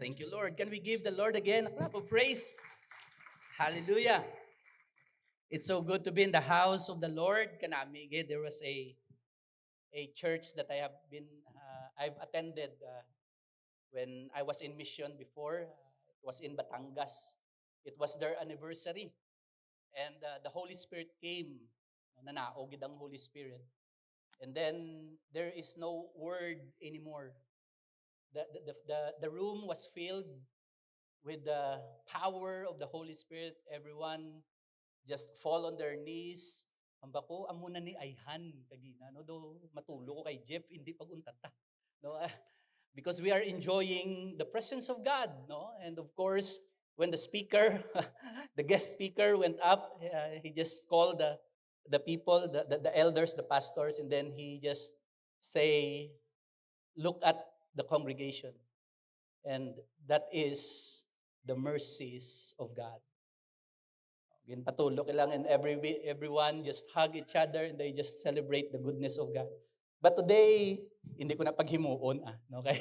Thank you, Lord. Can we give the Lord again a clap of praise? Hallelujah. It's so good to be in the house of the Lord. Kanami, there was a church that I've attended when I was in mission before. It was in Batangas. It was their anniversary. And the Holy Spirit came. Nanaogid ang Holy Spirit. And then there is no word anymore. The room was filled with the power of the Holy Spirit. Everyone just fall on their knees. Amba ko, amuna ni Ayhan kagina. No, do matulo ko kay Jeff, hindi pag-untata. No, because we are enjoying the presence of God. No, and of course, when the speaker, the guest speaker went up, he just called the people, the elders, the pastors, and then he just say, look at the congregation. And that is the mercies of God. Ginpatulog lang, and everyone just hug each other and they just celebrate the goodness of God. But today, hindi ko na paghimuon. Okay?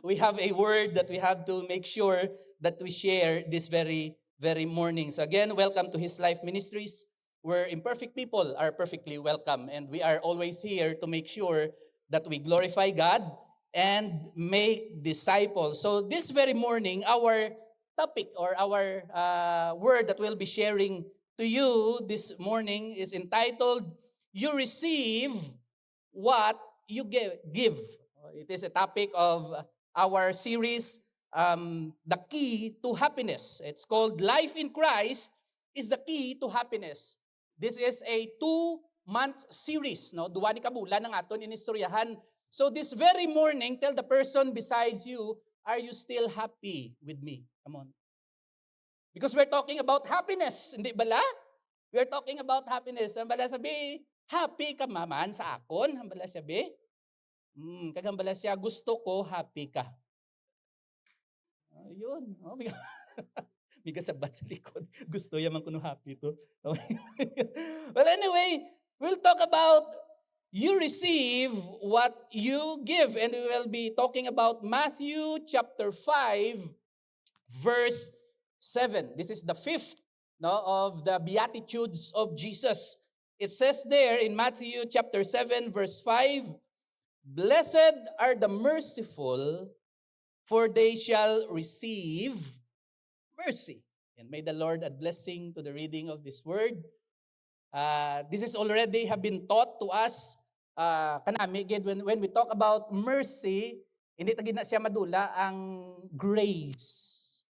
We have a word that we have to make sure that we share this very, very morning. So again, welcome to His Life Ministries, where imperfect people are perfectly welcome. And we are always here to make sure that we glorify God and make disciples. So this very morning, our topic or our word that we'll be sharing to you this morning is entitled, You Receive What You Give. It is a topic of our series, The Key to Happiness. It's called Life in Christ is the Key to Happiness. This is a 2-month series. No? Duwa ni kabulan ng aton inistoryahan. So this very morning, tell the person beside you, are you still happy with me? Come on. Because we're talking about happiness. Hindi bala? We're talking about happiness. Ang bala sabi, happy ka maman sa akon. Ang bala sabi, kagang bala siya, gusto ko, happy ka. Yun. Biga sabat sa likod. Gusto yaman ko no happy to. Well, anyway, we'll talk about you receive what you give. And we will be talking about Matthew chapter 5, verse 7. This is the 5th of the Beatitudes of Jesus. It says there in Matthew chapter 7, verse 5, Blessed are the merciful, for they shall receive mercy. And may the Lord add blessing to the reading of this word. This is already have been taught to us. Kanami, when we talk about mercy, hindi tagin na siya madula ang grace.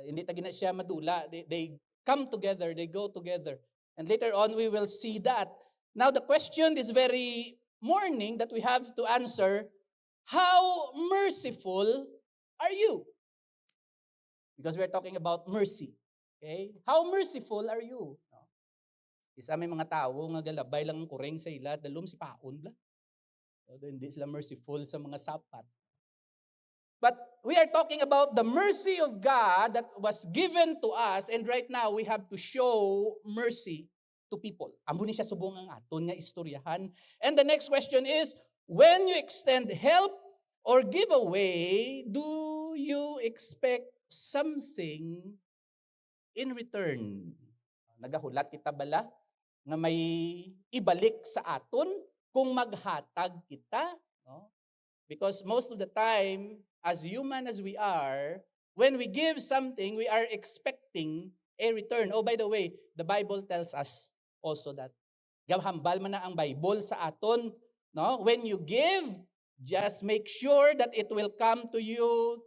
Hindi tagin na siya madula. They come together, they go together. And later on, we will see that. Now, the question this very morning that we have to answer, how merciful are you? Because we're talking about mercy. Okay? How merciful are you? Isa may mga tao nga galabay lang ang kureng sa ila, dalom si paon la. So, hindi sila merciful sa mga sapat. But we are talking about the mercy of God that was given to us, and right now we have to show mercy to people. Amo ni siya subong ang aton nga istoryahan. And the next question is, when you extend help or give away, do you expect something in return? Nagahulat kita bala nga may ibalik sa aton kung maghatag kita, no? Because most of the time, as human as we are, when we give something, we are expecting a return. Oh, by the way, the Bible tells us also that. Gahambal man na ang Bible sa aton, no? When you give, just make sure that it will come to you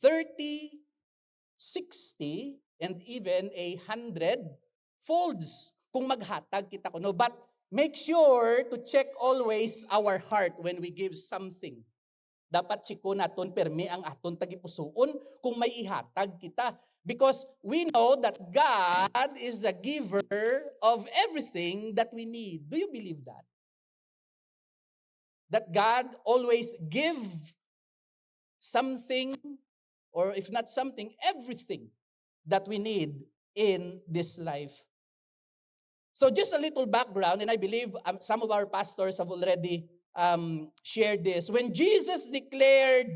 30, 60, and even 100 folds kung maghatag kita ko. No, but make sure to check always our heart when we give something. Dapat chiko naton permi ang aton tagipusoon kung may ihatag kita. Because we know that God is the giver of everything that we need. Do you believe that? That God always give something, or if not something, everything that we need in this life. So just a little background, and I believe some of our pastors have already shared this. When Jesus declared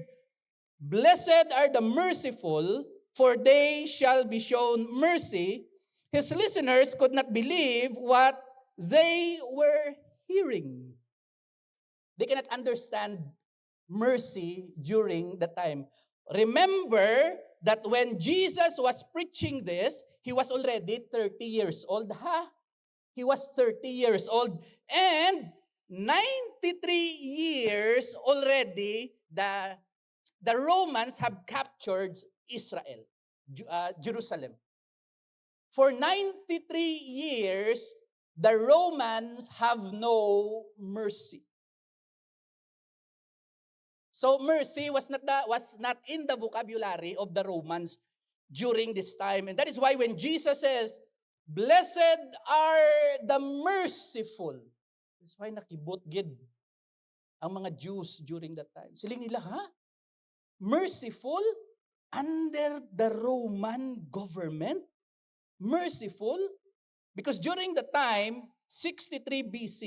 Blessed are the merciful, for they shall be shown mercy. His listeners could not believe what they were hearing. They cannot understand mercy during the time. Remember that when Jesus was preaching this, he was already 30 years old. He was 30 years old. And 93 years already, the Romans have captured Israel, Jerusalem. For 93 years, the Romans have no mercy. So mercy was not in the vocabulary of the Romans during this time. And that is why when Jesus says, "Blessed are the merciful," that's why nakibot gid ang mga Jews during that time. Siling nila, merciful under the Roman government? Merciful? Because during the time, 63 BC,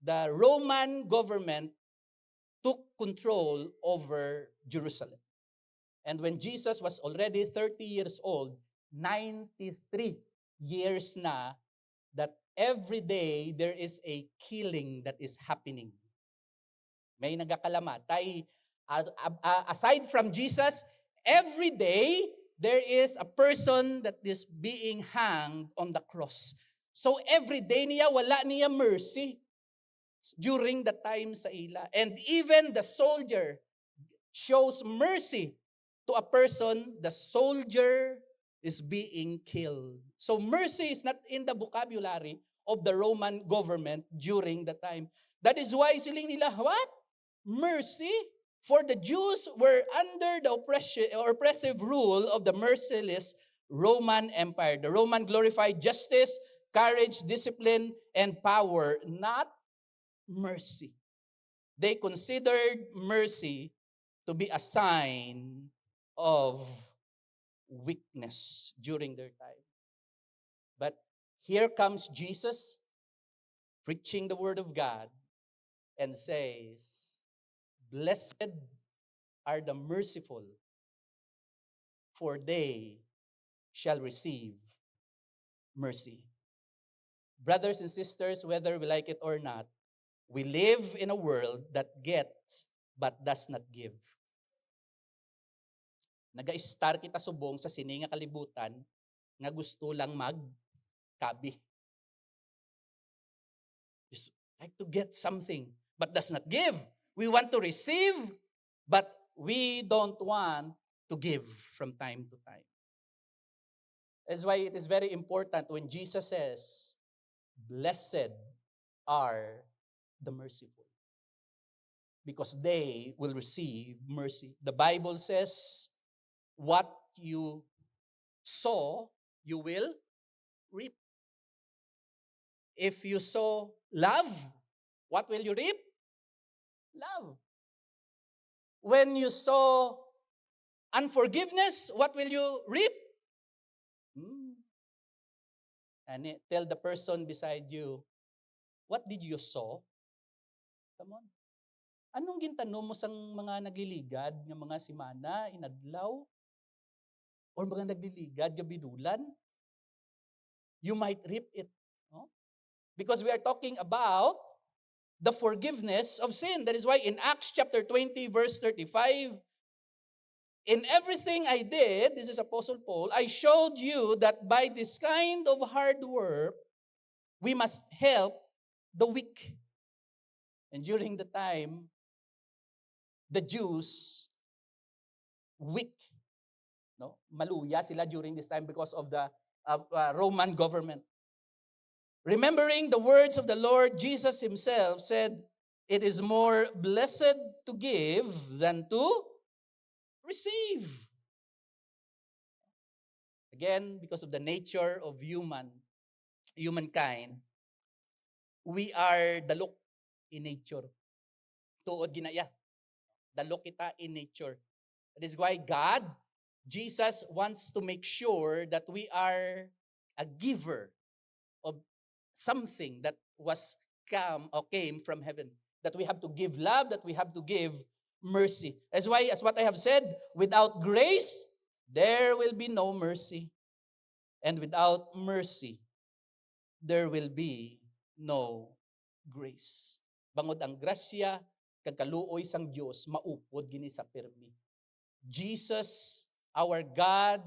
the Roman government took control over Jerusalem. And when Jesus was already 30 years old, 93 years na, that every day there is a killing that is happening. May nagakalamatay. Aside from Jesus, every day there is a person that is being hanged on the cross. So every day niya, wala niya mercy during the time sa ila. And even the soldier shows mercy to a person, the soldier is being killed. So mercy is not in the vocabulary of the Roman government during the time. That is why siling nila, what? Mercy? For the Jews were under the oppressive rule of the merciless Roman Empire. The Roman glorified justice, courage, discipline, and power, not mercy. They considered mercy to be a sign of weakness during their time. But here comes Jesus preaching the word of God and says, "Blessed are the merciful, for they shall receive mercy." Brothers and sisters, whether we like it or not, we live in a world that gets but does not give. Naga-star kita subong sa sininga kalibutan nga gusto lang magkabi. Just like to get something but does not give. We want to receive but we don't want to give from time to time. That's why it is very important when Jesus says, "Blessed are the merciful, because they will receive mercy." The Bible says, what you sow, you will reap. If you sow love, what will you reap? Love. When you sow unforgiveness, what will you reap? And tell the person beside you, what did you sow? Come on. Anong gintanom mo sang mga nagliligad ng mga simana, inadlaw? Or mga nagliligad, gabidulan? You might reap it. No? Because we are talking about the forgiveness of sin. That is why in Acts chapter 20, verse 35, "In everything I did," this is Apostle Paul, "I showed you that by this kind of hard work, we must help the weak." And during the time, the Jews, weak, no? Maluya sila during this time because of the Roman government. Remembering the words of the Lord, Jesus himself said, "It is more blessed to give than to receive." Again, because of the nature of humankind, we are dalok in nature. Tuod ginaya. Dalok kita in nature. That is why Jesus wants to make sure that we are a giver of something that came from heaven. That we have to give love, that we have to give mercy. That's why, as what I have said, without grace, there will be no mercy. And without mercy, there will be no grace. Bangod ang grasya, kag kaluoy sang Dios maupod gini sa pirmi. Jesus, our God,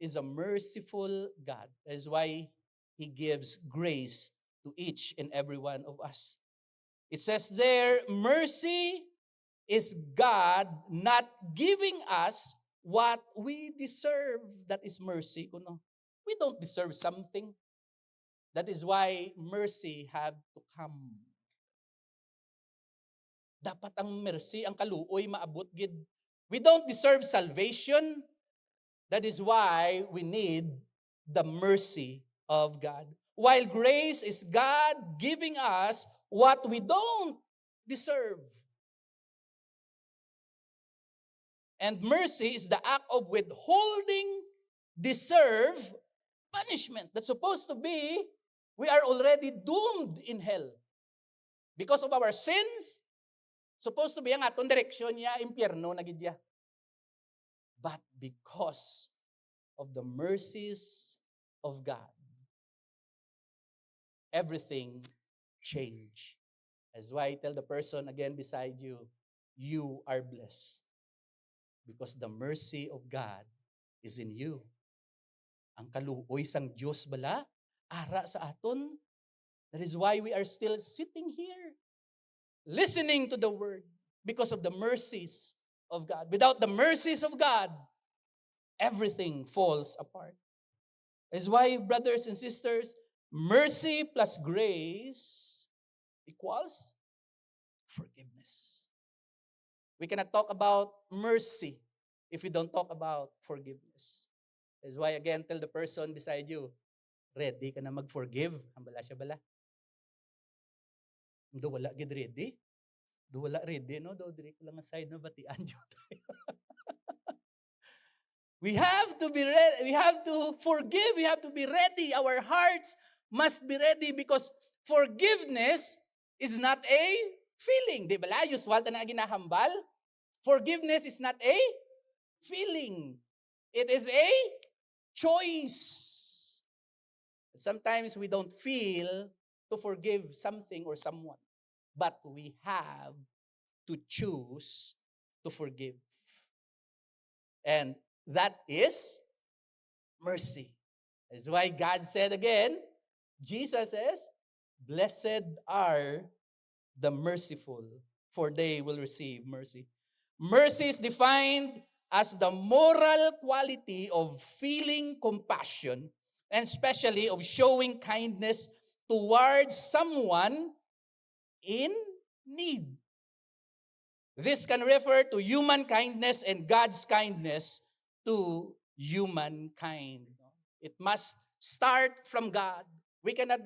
is a merciful God. That is why He gives grace to each and every one of us. It says there, mercy is God not giving us what we deserve. That is mercy. We don't deserve something. That is why mercy had to come. Dapat ang mercy, ang kaluoy, maabot gid. We don't deserve salvation. That is why we need the mercy of God. While grace is God giving us what we don't deserve. And mercy is the act of withholding deserved punishment. That's supposed to be, we are already doomed in hell. Because of our sins, supposed to be ang atong direksyon niya, impyerno na gidya. But because of the mercies of God, everything changed. That's why I tell the person again beside you, you are blessed. Because the mercy of God is in you. Ang kaluoy sang Diyos bala, ara sa aton. That is why we are still sitting here, listening to the word, because of the mercies of God. Without the mercies of God, everything falls apart. That is why, brothers and sisters, mercy plus grace equals forgiveness. We cannot talk about mercy if we don't talk about forgiveness. That's why, again, tell the person beside you, ready ka na mag-forgive? Hambala siya bala. Do wala gid ready? Do wala ready, no? Do dire ko lang aside no batian jud. We have to be ready. We have to forgive. We have to be ready. Our hearts must be ready because forgiveness is not a feeling. Di ba la? Usual na ginahambal. Forgiveness is not a feeling. It is a choice. Sometimes we don't feel to forgive something or someone, but we have to choose to forgive. And that is mercy. That's why God said again, Jesus says, blessed are the merciful, for they will receive mercy. Mercy is defined as the moral quality of feeling compassion and especially of showing kindness towards someone in need. This can refer to human kindness and God's kindness to humankind. It must start from God. We cannot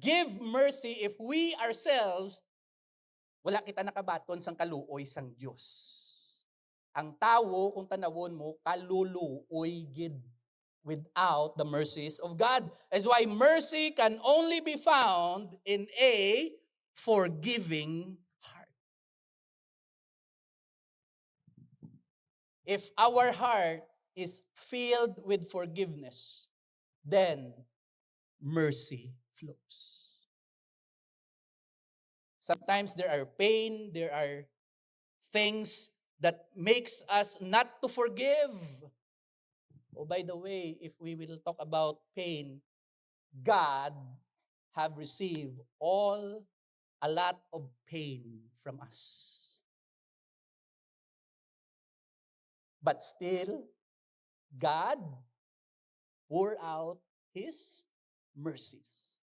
give mercy if we ourselves wala kita nakabaton sang kaluoy sang Dios. Ang tawo, kung tanawon mo, kaluluoy gid without the mercies of God. That's why mercy can only be found in a forgiving heart. If our heart is filled with forgiveness, then mercy flows. Sometimes there are pain, there are things that makes us not to forgive. Oh, by the way, if we will talk about pain, God have received a lot of pain from us. But still, God pour out His mercies.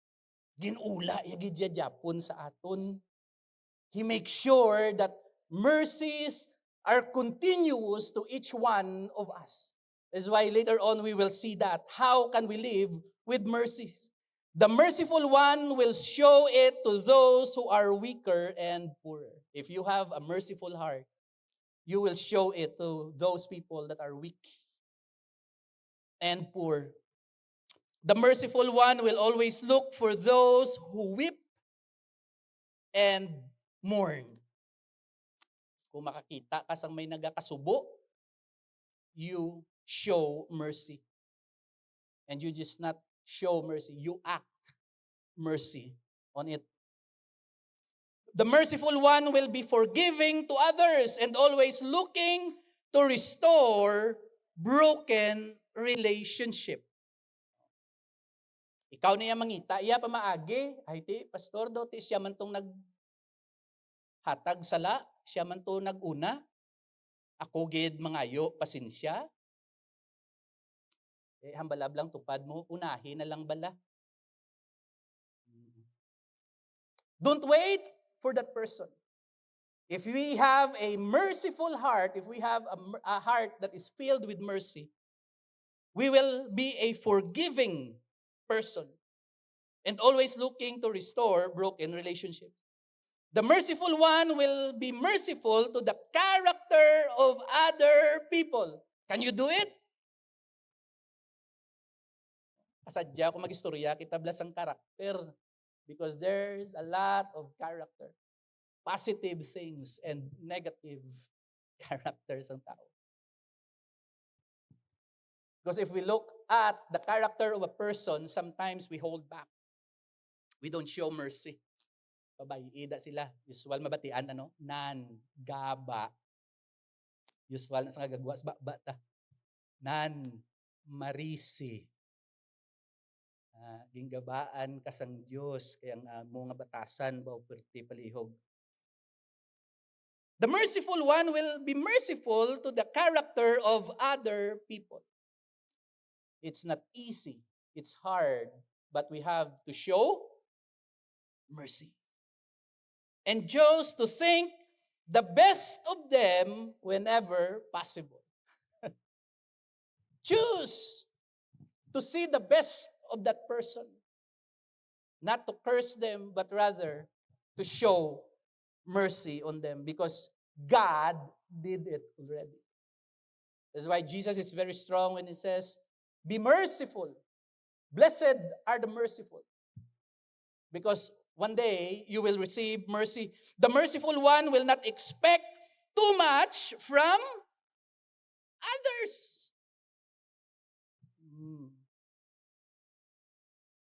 Ginula, yagidyapon sa aton. He makes sure that mercies are continuous to each one of us. That's why later on we will see that. How can we live with mercies? The merciful one will show it to those who are weaker and poorer. If you have a merciful heart, you will show it to those people that are weak and poor. The merciful one will always look for those who weep and mourn. Kung makakita ka sang may nagakasubo, you show mercy. And you just not show mercy, you act mercy on it. The merciful one will be forgiving to others and always looking to restore broken relationship. Ikaw niya mangita, iya pa maagi, ay ti, pastor daw, ti siya man tong naghatag sala, siya man to naguna, ako gid mangayo, pasinsya. Hambalab lang tupad mo, unahin na lang bala. Don't wait for that person. If we have a merciful heart, if we have a heart that is filled with mercy, we will be a forgiving person and always looking to restore broken relationships. The merciful one will be merciful to the character of other people. Can you do it? Kasadya ko mag-istorya, kitablas ang karakter because there's a lot of character. Positive things and negative characters ng tao. Because if we look at the character of a person, sometimes we hold back. We don't show mercy. Babayiida sila. Usual mabatian, nan-gaba. Usual na sa kagagwas, bata. Nan-marisi. Ginggabaan kasang Diyos, kaya nga mga batasan, bauperti palihog. The merciful one will be merciful to the character of other people. It's not easy. It's hard. But we have to show mercy. And just to think the best of them whenever possible. Choose to see the best of that person. Not to curse them, but rather to show mercy on them because God did it already. That's why Jesus is very strong when he says, be merciful. Blessed are the merciful. Because one day you will receive mercy. The merciful one will not expect too much from others.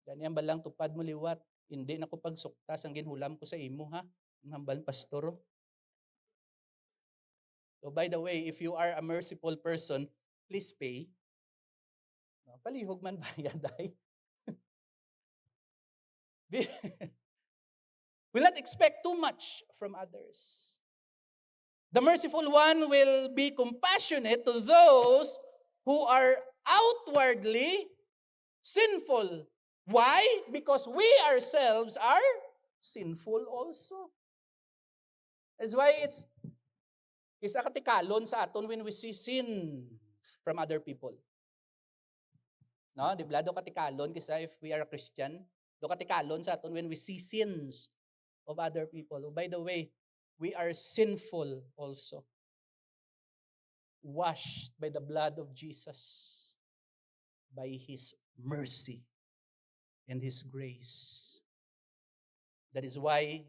Ganyan ba lang tupad mo liwat? Hindi na ko pagsuktas ang ginhulam ko sa imo, ha? Hambal pastor. So by the way, if you are a merciful person, please pay. Palihog man bayad ay. Will not expect too much from others. The merciful one will be compassionate to those who are outwardly sinful. Why? Because we ourselves are sinful also. That's why it's a katikalon sa aton when we see sins from other people. No, di ba? Do katikalon kasi if we are a Christian, do katikalon sa aton when we see sins of other people. Oh, by the way, we are sinful also. Washed by the blood of Jesus, by His mercy and His grace. That is why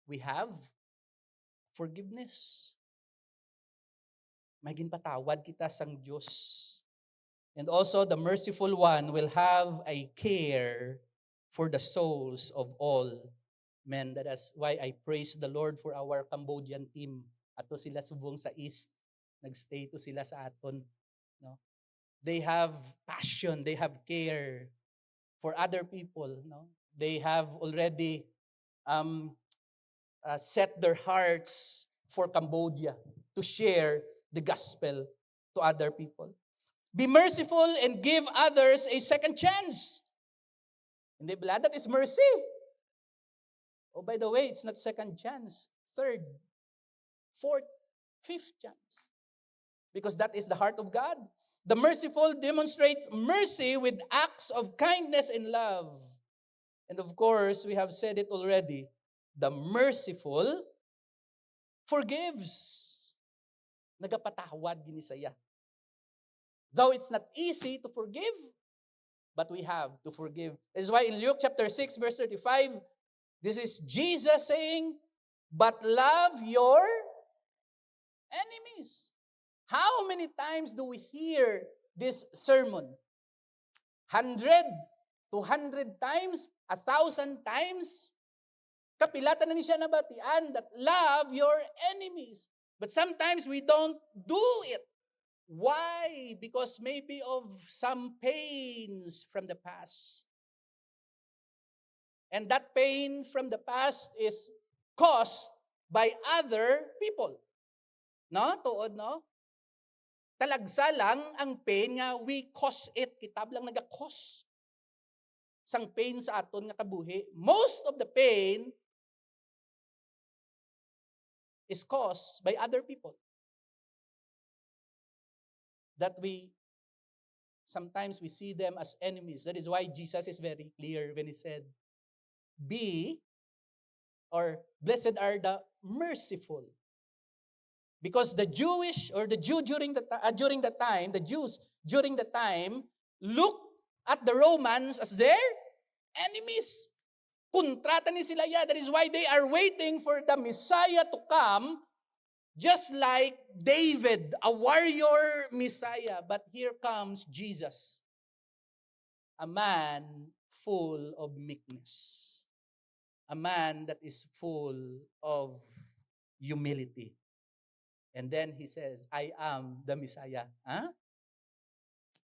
we have forgiveness. Maging patawad kita sang Diyos. And also, the merciful one will have a care for the souls of all men. That is why I praise the Lord for our Cambodian team. Ato sila subong sa East. Nagstay to sila sa aton. No? They have passion. They have care for other people. No? They have already set their hearts for Cambodia to share the gospel to other people. Be merciful and give others a second chance. Hindi ba? That is mercy. Oh, by the way, it's not second chance. Third, fourth, fifth chance. Because that is the heart of God. The merciful demonstrates mercy with acts of kindness and love. And of course, we have said it already, the merciful forgives. Nagapatawad ginisaya. Though it's not easy to forgive, but we have to forgive. That's why in Luke chapter 6, verse 35, this is Jesus saying, but love your Enemies. How many times do we hear this sermon? 100, 200 times, 1,000 times? Kapilatan na ni siya nabatian that love your enemies. But sometimes we don't do it. Why? Because maybe of some pains from the past. And that pain from the past is caused by other people. No? Tuod, no? Talagsa lang ang pain nga we cause it. Kitab lang naga-cause. Sang pain sa aton nga kabuhi. Most of the pain is caused by other people. That sometimes we see them as enemies. That is why Jesus is very clear when he said, blessed are the merciful. Because the Jews during the time looked at the Romans as their enemies. Kontrata ni sila ya. That is why they are waiting for the Messiah to come, just like David, a warrior Messiah. But here comes Jesus, a man full of meekness. A man that is full of humility. And then he says, I am the Messiah. Ha?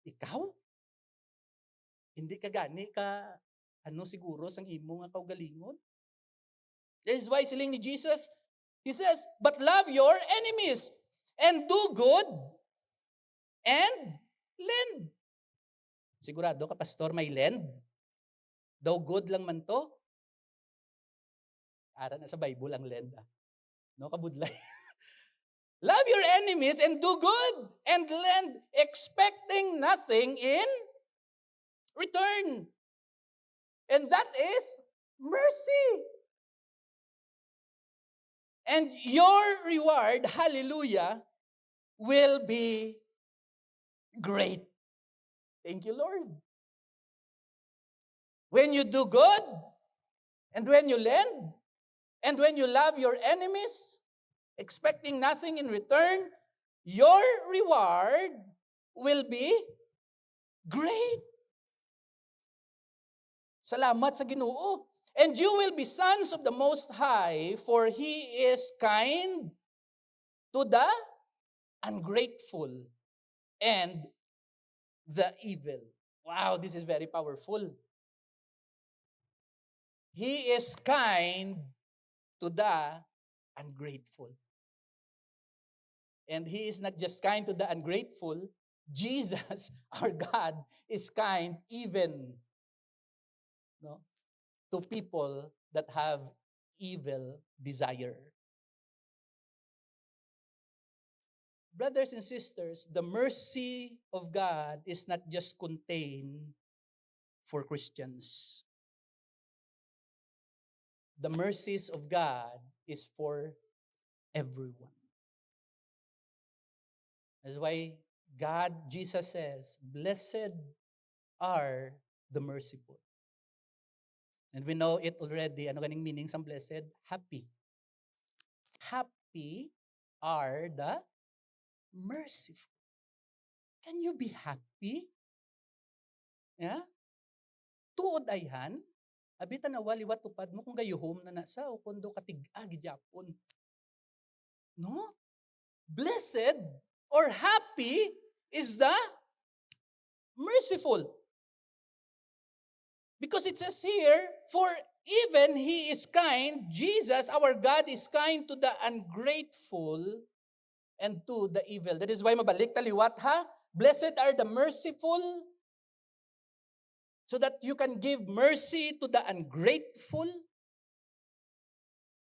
Ikaw? Hindi ka gani ka, siguro, sang imo nga kaugalingon? That is why siling ni Jesus, he says, but love your enemies, and do good, and lend. Sigurado ka, pastor, may lend? Daw good lang man to? Ara na sa Bible ang lend. No, kabudlay. Love your enemies and do good and lend, expecting nothing in return. And that is mercy. And your reward, hallelujah, will be great. Thank you, Lord. When you do good, and when you lend, and when you love your enemies, expecting nothing in return, your reward will be great. Salamat sa Ginoo. And you will be sons of the Most High, for He is kind to the ungrateful and the evil. Wow, this is very powerful. He is kind to the ungrateful. And He is not just kind to the ungrateful. Jesus, our God, is kind even to people that have evil desire. Brothers and sisters, the mercy of God is not just contained for Christians. The mercies of God is for everyone. That's why Jesus says, blessed are the merciful. And we know it already. Ano ganing meaning sa blessed? Happy. Happy are the merciful. Can you be happy? Yeah? Tuod ayhan, abitan na waliwat tupad mo kung gayuhom na nasa o kundo katig-agi Japon. No? Blessed or happy is the merciful. Because it says here, for even He is kind, Jesus, our God, is kind to the ungrateful and to the evil. That is why mabalik taliwat ha? Blessed are the merciful, so that you can give mercy to the ungrateful.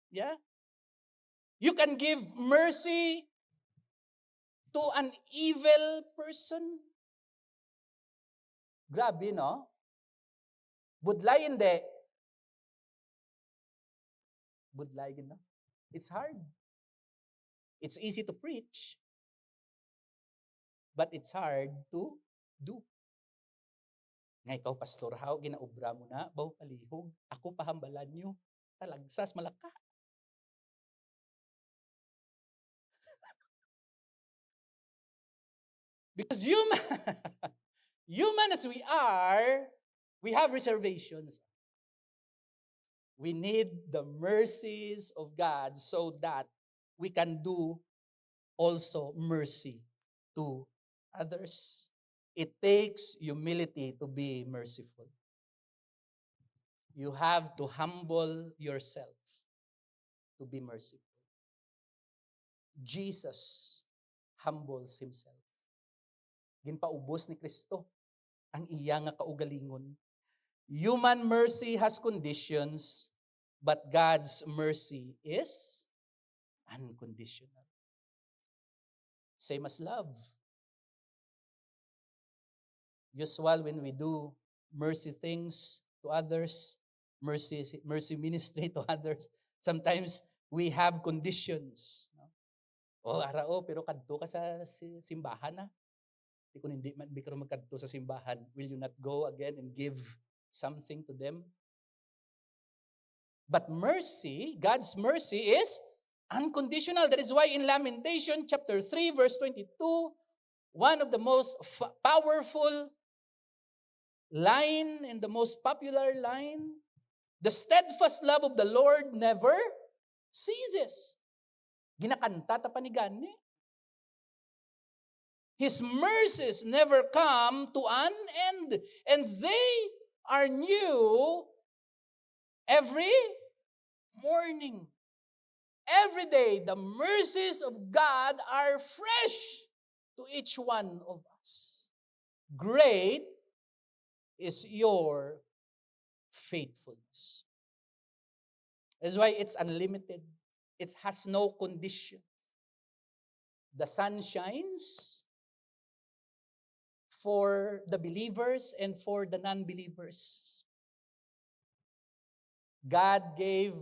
Yeah? You can give mercy to an evil person. Grabe, no? Budlay hindi. Budlay, no? It's hard. It's easy to preach, but it's hard to do. Nga ikaw, pastor, how ginaubra mo na, baw palihog, ako pahambalan nyo, talagsas malaka. Because human, human as we are, we have reservations. We need the mercies of God so that we can do also mercy to others. It takes humility to be merciful. You have to humble yourself to be merciful. Jesus humbles himself. Ginpaubos ni Kristo ang iya nga kaugalingon. Human mercy has conditions, but God's mercy is unconditional. Same as love. Usual when we do mercy things to others, mercy ministry to others, sometimes we have conditions. O arao, pero kadto ka sa simbahan na. Kung hindi man di ka magkadto sa simbahan, will you not go again and give something to them? But mercy, God's mercy is unconditional. That is why in Lamentation chapter 3 verse 22, one of the most powerful line and the most popular line, the steadfast love of the Lord never ceases. Ginakanta ta pa ni gani. His mercies never come to an end, and they are new every morning. Every day, the mercies of God are fresh to each one of us. Great is your faithfulness. That's why it's unlimited. It has no condition. The sun shines for the believers and for the non-believers. God gave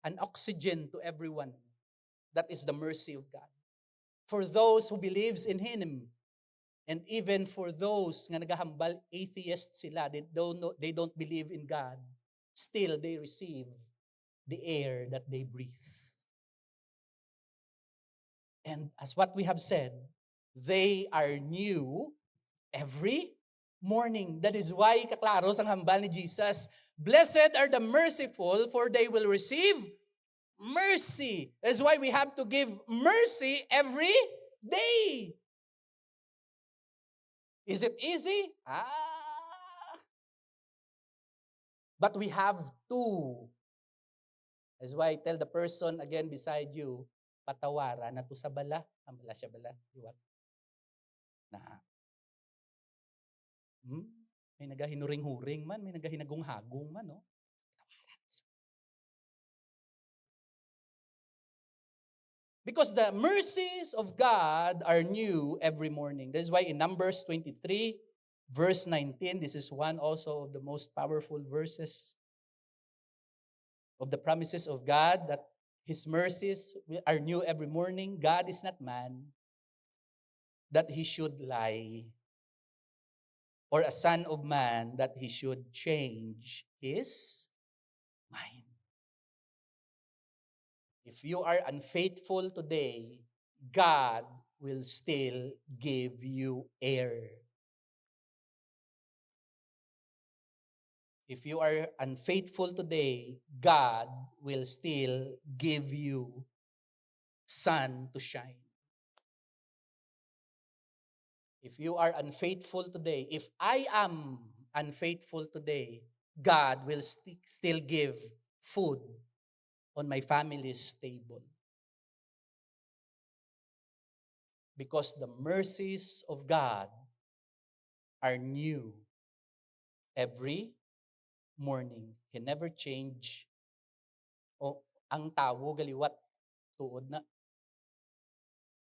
an oxygen to everyone. That is the mercy of God. For those who believes in Him, and even for those nga nagahambal, atheists sila, they don't believe in God, still they receive the air that they breathe. And as what we have said, they are new every morning. That is why kaklaro sang hambal ni Jesus, blessed are the merciful, for they will receive mercy. That's why we have to give mercy every day. Is it easy? But we have to. That's why I tell the person again beside you, patawara na to sa bala. Ambala siya bala. Iwat. Na. May nagahinuring-huring man, may nagahinagong-hagong man, no? Because the mercies of God are new every morning. That is why in Numbers 23, verse 19, this is one also of the most powerful verses of the promises of God, that His mercies are new every morning. God is not man, that He should lie, or a son of man, that He should change His mind. If you are unfaithful today, God will still give you air. If you are unfaithful today, God will still give you sun to shine. If you are unfaithful today, if I am unfaithful today, God will still give food on my family's table. Because the mercies of God are new every morning. He never change. O ang tawo galiwat tuod na.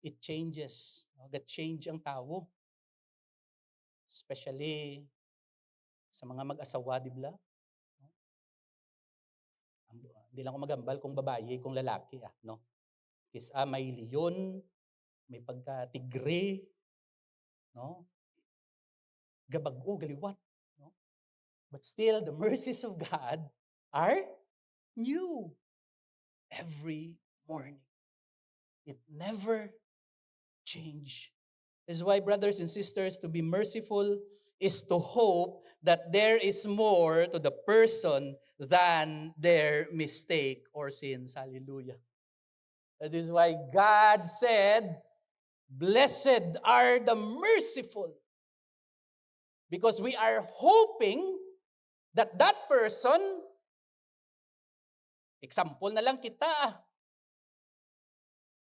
It changes. Change ang tawo. Especially sa mga mag-asawa, di ba? Hindi lang ako magambal kung babae, kung lalaki, no? Kisa may leon, may pagka-tigre, no? Gabag-o, galiwat, no? But still, the mercies of God are new every morning. It never change. Is why, brothers and sisters, to be merciful is to hope that there is more to the person than their mistake or sins. Hallelujah. That is why God said, blessed are the merciful. Because we are hoping that that person, example na lang kita,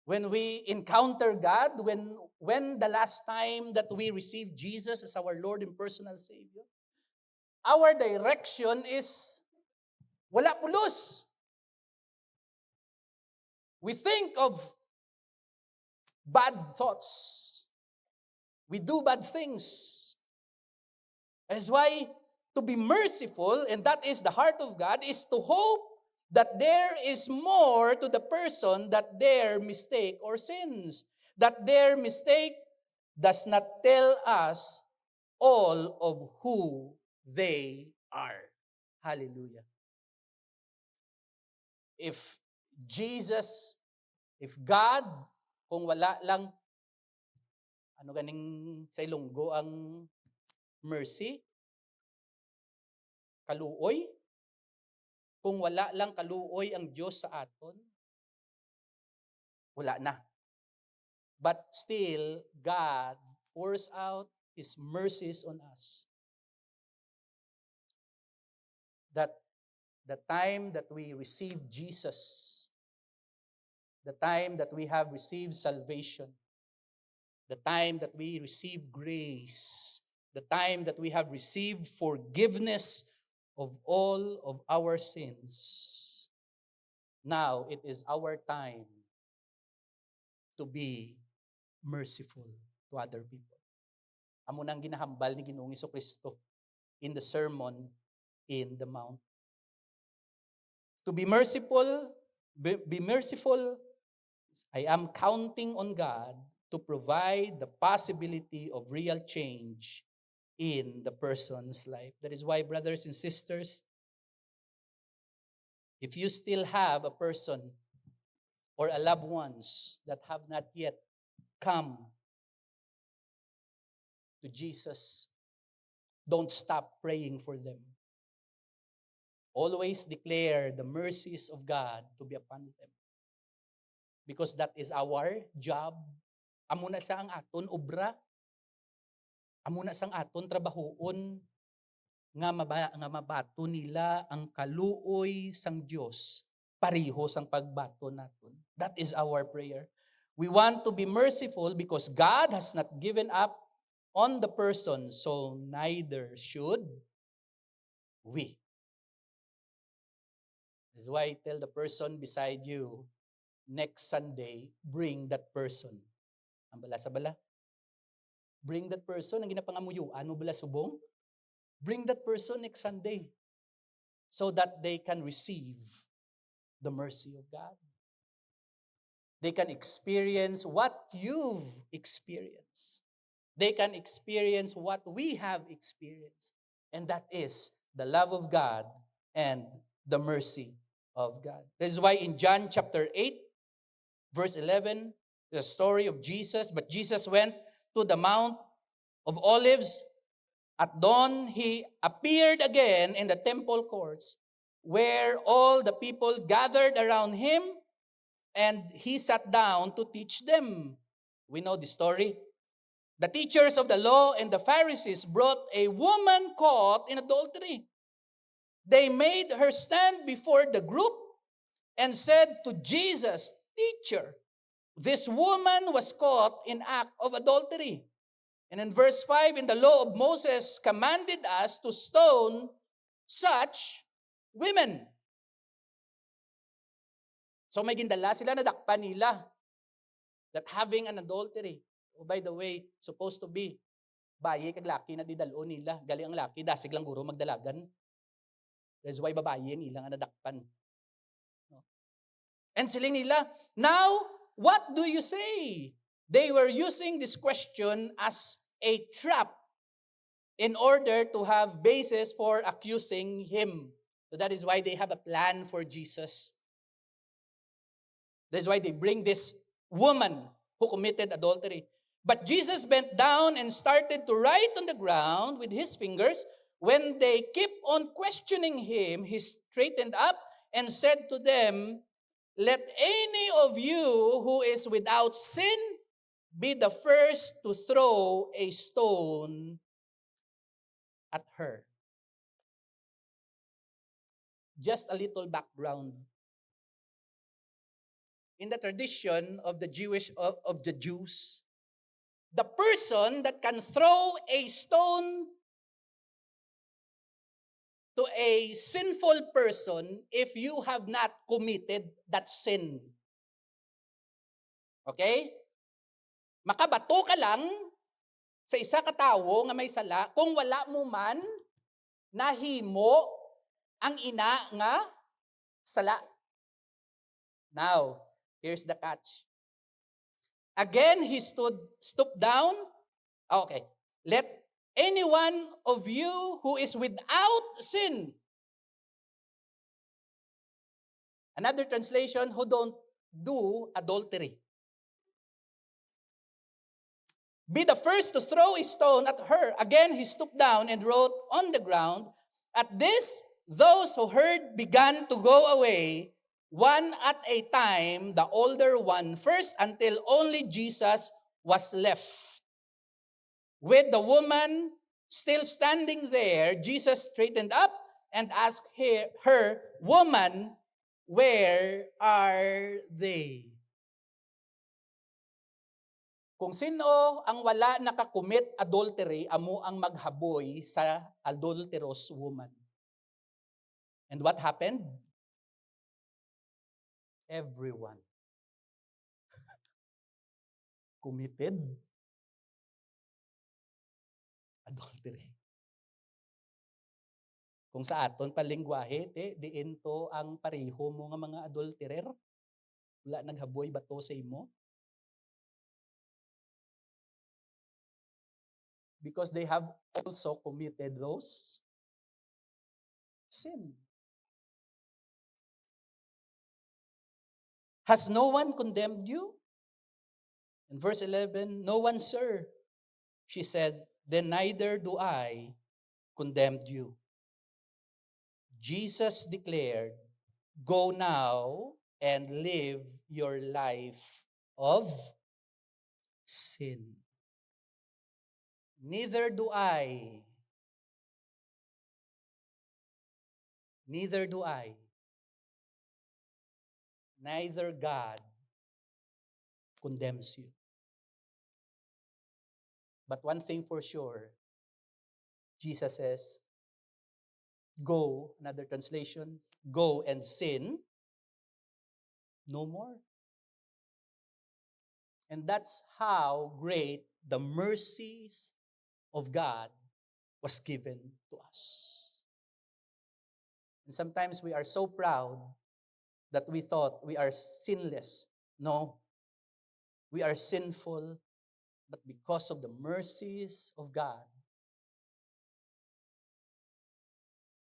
when we encounter God, when the last time that we received Jesus as our Lord and personal Savior, our direction is wala pulos. We think of bad thoughts. We do bad things. That's why to be merciful, and that is the heart of God, is to hope that there is more to the person than their mistake or sins. That their mistake does not tell us all of who they are. Hallelujah. If God, kung wala lang, ganing sa Ilonggo ang mercy, kaluoy, kung wala lang kaluoy ang Diyos sa aton, wala na. But still, God pours out His mercies on us. That the time that we receive Jesus, the time that we have received salvation, the time that we receive grace, the time that we have received forgiveness of all of our sins, now it is our time to be merciful to other people. Amo nang ginahambal ni Ginoong Jesucristo in the Sermon in the Mount. To be merciful, I am counting on God to provide the possibility of real change in the person's life. That is why, brothers and sisters, if you still have a person or a loved ones that have not yet come to Jesus, don't stop praying for them. Always declare the mercies of God to be upon them. Because that is our job. Amo na sa ang aton obra. Amo na sang aton trabahoon nga mabato nila ang kaluoy sang Dios pareho sang pagbato naton. That is our prayer. We want to be merciful because God has not given up on the person, so neither should we. That's why I tell the person beside you, next Sunday, bring that person. Ang bala sa bala. Bring that person, ang ginapangamuyo, ano bala subong? Bring that person next Sunday so that they can receive the mercy of God. They can experience what you've experienced. They can experience what we have experienced. And that is the love of God and the mercy of God. That is why in John chapter 8, verse 11, the story of Jesus. But Jesus went to the Mount of Olives. At dawn, He appeared again in the temple courts where all the people gathered around Him, and He sat down to teach them. We know the story. The teachers of the law and the Pharisees brought a woman caught in adultery. They made her stand before the group and said to Jesus, "Teacher, this woman was caught in act of adultery." And in verse 5, in the law of Moses commanded us to stone such women. So may gindala sila, nadakpan nila that having an adultery. Oh, by the way, supposed to be bayi kag laki na didalo nila. Gali ang laki, dasig lang guro magdalagan. That's why babae ang ilang nadakpan. And siling nila, now, what do you say? They were using this question as a trap in order to have basis for accusing Him. So that is why they have a plan for Jesus. That is why they bring this woman who committed adultery. But Jesus bent down and started to write on the ground with his fingers. When they kept on questioning him, he straightened up and said to them, "Let any of you who is without sin be the first to throw a stone at her." Just a little background. In the tradition of the Jews, the person that can throw a stone to a sinful person if you have not committed that sin. Okay? Makabato ka lang sa isa ka tawo nga may sala kung wala mo man nahimo ang ina nga sala. Now, here's the catch. Again, he stooped down. Okay. Let any one of you who is without sin. Another translation, who don't do adultery. Be the first to throw a stone at her. Again, he stooped down and wrote on the ground. At this, those who heard began to go away, one at a time, the older one first, until only Jesus was left. With the woman still standing there, Jesus straightened up and asked her, "Woman, where are they?" Kung sino ang wala nakakommit adultery, amo ang maghaboy sa adulterous woman. And what happened? Everyone committed adultery. Kung sa aton palingwahe, diin to ang pareho mo nga mga adulterer. Wala naghaboy bato sa imo. Because they have also committed those sin. Has no one condemned you? In verse 11, "No one, sir." She said, "Then neither do I condemn you." Jesus declared, "Go now and live your life of sin." Neither do I. Neither do I. Neither God condemns you. But one thing for sure, Jesus says, go, another translation, go and sin no more. And that's how great the mercies of God was given to us. And sometimes we are so proud that we thought we are sinless. No, we are sinful, but because of the mercies of God,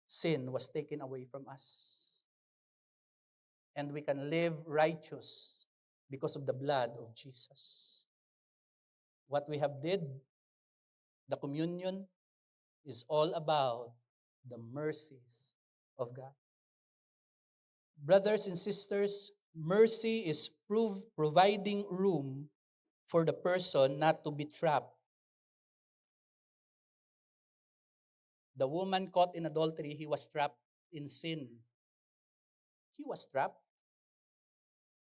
sin was taken away from us. And we can live righteous because of the blood of Jesus. What we have did, the communion, is all about the mercies of God. Brothers and sisters, mercy is providing room for the person not to be trapped. The woman caught in adultery, he was trapped in sin. He was trapped.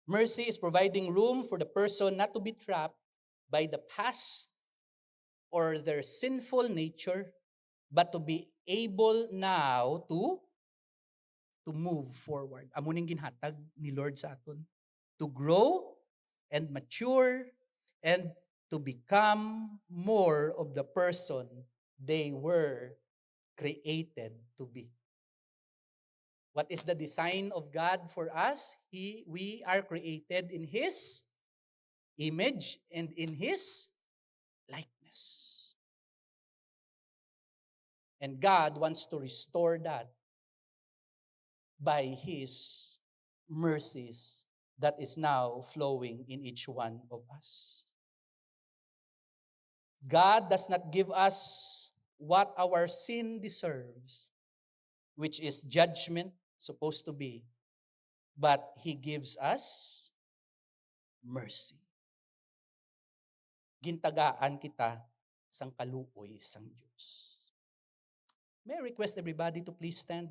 Mercy is providing room for the person not to be trapped by the past or their sinful nature, but to be able now to move forward. Amo ning ginhatag ni Lord sa aton. To grow and mature and to become more of the person they were created to be. What is the design of God for us? We are created in His image and in His likeness. And God wants to restore that by His mercies that is now flowing in each one of us. God does not give us what our sin deserves, which is judgment, supposed to be, but He gives us mercy. Gintagaan kita sang kaluoy sang Diyos. May I request everybody to please stand?